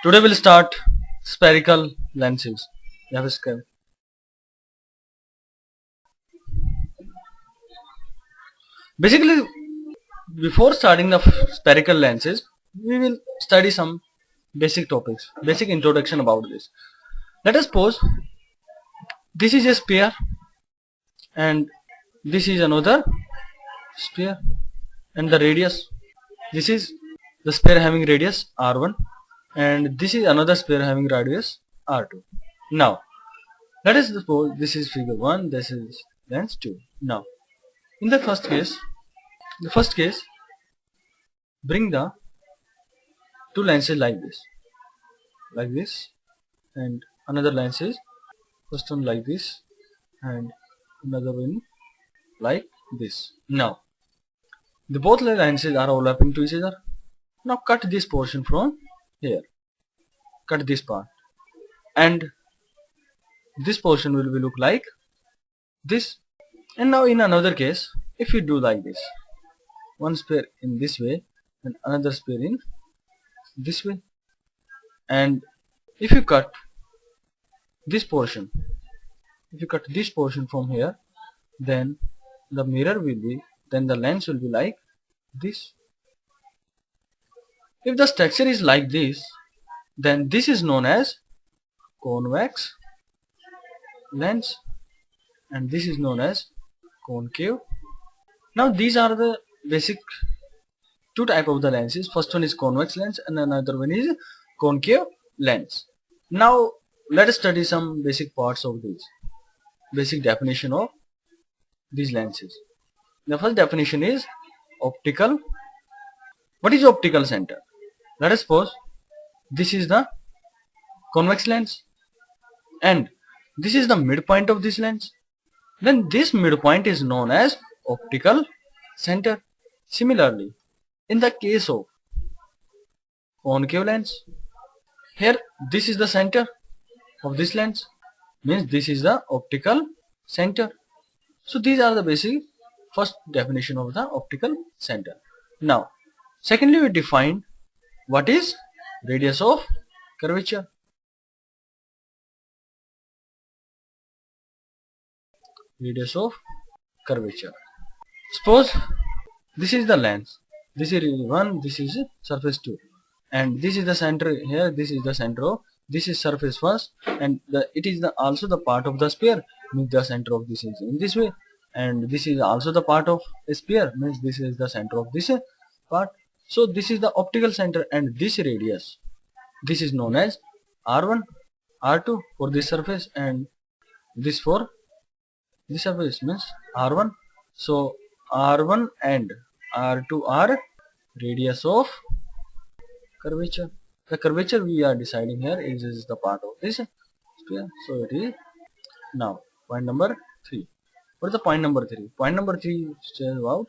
Today we'll start spherical lenses. You have a scale. Basically, before starting the spherical lenses, we will study some basic topics, basic introduction about this. Let us suppose this is a sphere and this is another sphere, and the radius. This is the sphere having radius r1, and this is another sphere having radius r2. Now, let us suppose this is figure 1, this is lens 2. Now, in the first case, bring the two lenses like this, and another lens is first one like this, and another one like this. Now, the both lenses are overlapping to each other. Now, cut this portion from here. Cut this part, and this portion will be look like this. And now, in another case, if you do like this, one sphere in this way and another sphere in this way, and if you cut this portion, from here, then the lens will be like this. If the structure is like this, then this is known as convex lens, and this is known as concave. Now these are the basic two type of the lenses. First one is convex lens and another one is concave lens. Now let us study some basic parts of these, basic definition of these lenses. The first definition is optical. What is optical center? Let us suppose this is the convex lens and this is the midpoint of this lens. Then this midpoint is known as optical center. Similarly, in the case of concave lens, here this is the center of this lens, means this is the optical center. So these are the basic first definition of the optical center. Now, secondly, we define what is radius of curvature. Radius of curvature. Suppose this is the lens, this is 1, this is surface 2, and this is the center here, this is the center of, this is surface first, and it is also the part of the sphere, means the center of this is in this way, and this is also the part of a sphere, means this is the center of this part. So this is the optical center, and this radius, this is known as r1, r2 for this surface, and this for this surface means r1. So r1 and r2 are radius of curvature. The curvature we are deciding here is the part of this sphere. So it is. Now point number 3. What is the point number 3? Point number 3 says about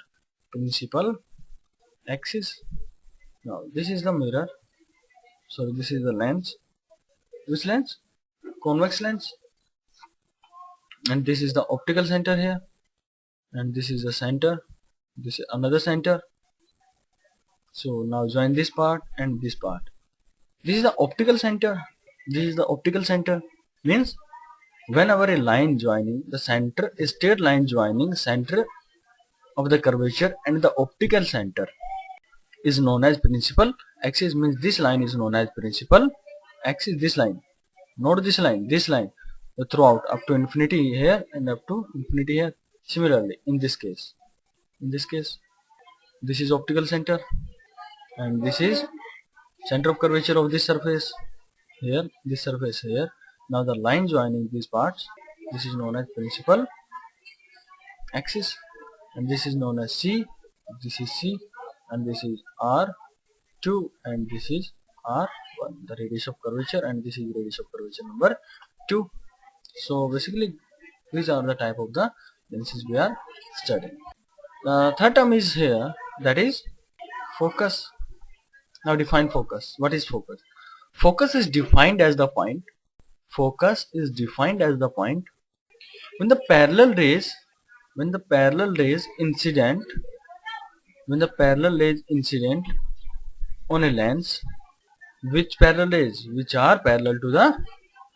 principal axis. Now this is the mirror. So this is the lens. Which lens? Convex lens. And this is the optical center here, and this is the center, this is another center. So now join this part and this part. This is the optical center. This is the optical center, means whenever a line joining the center, a straight line joining center of the curvature and the optical center is known as principal axis, means this line is known as principal axis. This line, not this line throughout up to infinity here and up to infinity here. Similarly, in this case, this is optical center, and this is center of curvature of this surface here, this surface here. Now the line joining these parts, this is known as principal axis, and this is known as C. This is C, and this is R2, and this is R1, the radius of curvature, and this is radius of curvature number 2. So basically these are the type of the lenses we are studying. The third term is here, that is focus. Now define focus. What is focus? Focus is defined as the point. Focus is defined as the point when the parallel rays incident on a lens which parallel rays which are parallel to the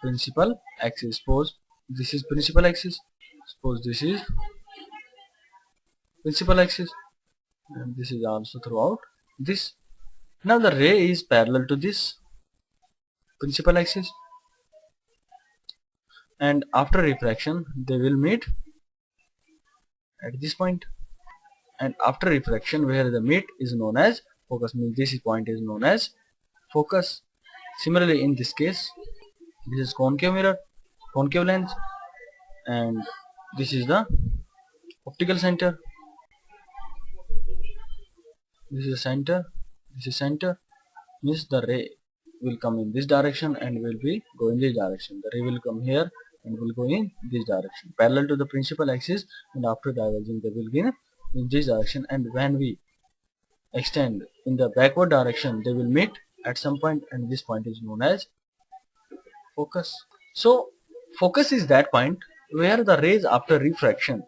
principal axis. Suppose this is principal axis, suppose this is principal axis, and this is also throughout this. Now the ray is parallel to this principal axis, and after refraction they will meet at this point, and after refraction where the meet is known as focus, means this point is known as focus. Similarly in this case, this is concave mirror, concave lens, and this is the optical center. This is center, this is center, means the ray will come in this direction and will be go in this direction. The ray will come here and will go in this direction parallel to the principal axis, and after diverging they will go in this direction, and when we extend in the backward direction they will meet at some point, and this point is known as focus. So focus is that point where the rays after refraction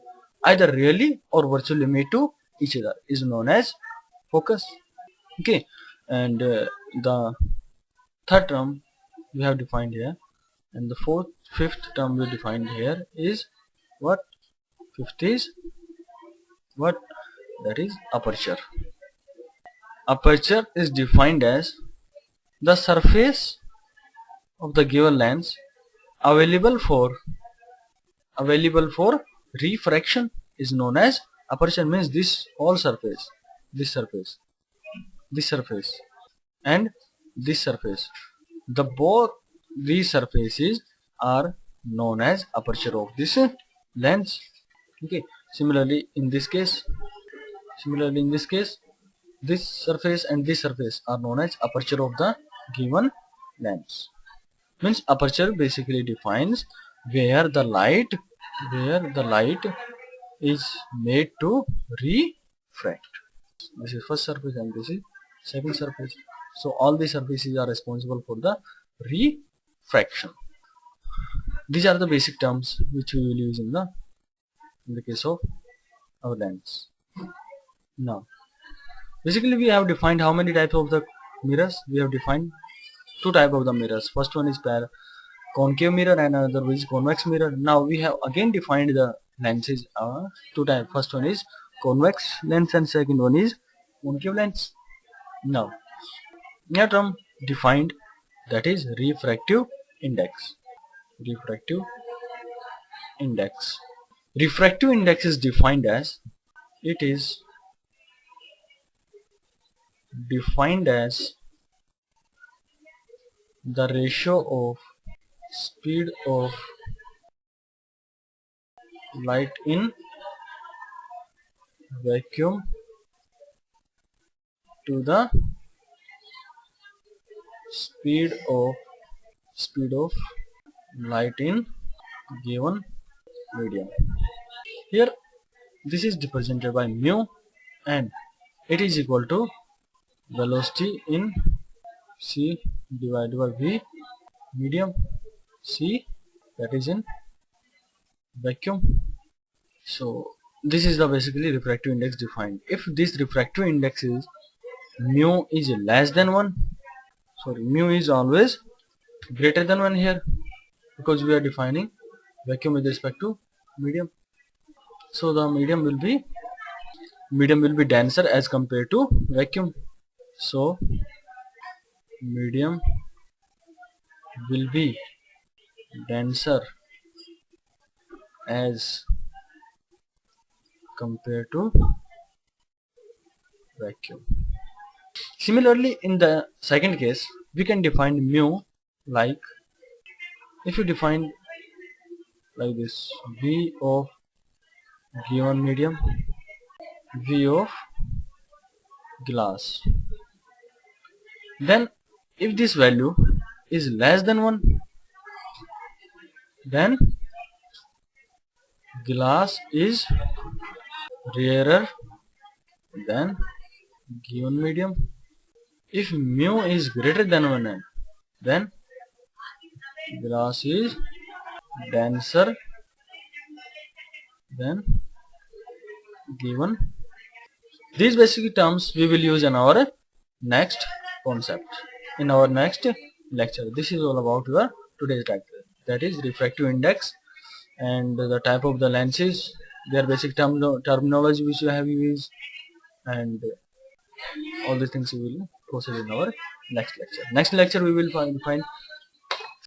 either really or virtually meet to each other is known as focus. Okay, and the third term we have defined here, and the fifth term we defined here is what? Fifth is what? That is aperture. Aperture is defined as the surface of the given lens available for refraction is known as aperture. Means this whole surface, this surface, this surface, and this surface, the both these surfaces are known as aperture of this lens. Okay, similarly in this case, this surface and this surface are known as aperture of the given lens. Means aperture basically defines where the light is made to refract. This is first surface and this is second surface. So all the surfaces are responsible for the refraction. These are the basic terms which we will use in the case of our lens. Now basically we have defined how many types of the mirrors. We have defined two types of the mirrors. First one is concave mirror and another is convex mirror. Now we have again defined the lenses two types. First one is convex lens and second one is concave lens. Now new term defined, that is refractive index. Refractive index. Refractive index is defined as the ratio of speed of light in vacuum to the speed of light in given medium. Here this is represented by mu, and it is equal to velocity in c divided by v, medium c, that is in vacuum. So this is the basically refractive index defined. If this refractive index is mu is less than 1, sorry, mu is always greater than 1 here, because we are defining vacuum with respect to medium. So the medium will be denser as compared to vacuum. So medium will be denser as compared to vacuum. Similarly in the second case we can define mu like, if you define like this, V of given medium, V of glass, then if this value is less than 1, then glass is rarer than given medium. If mu is greater than 1, then glass is denser than given. These basic terms we will use in our next concept. in our next lecture. This is all about your today's lecture, that is refractive index and the type of the lenses, their basic terminology which you have used, and all these things we will proceed in our next lecture. Next lecture we will find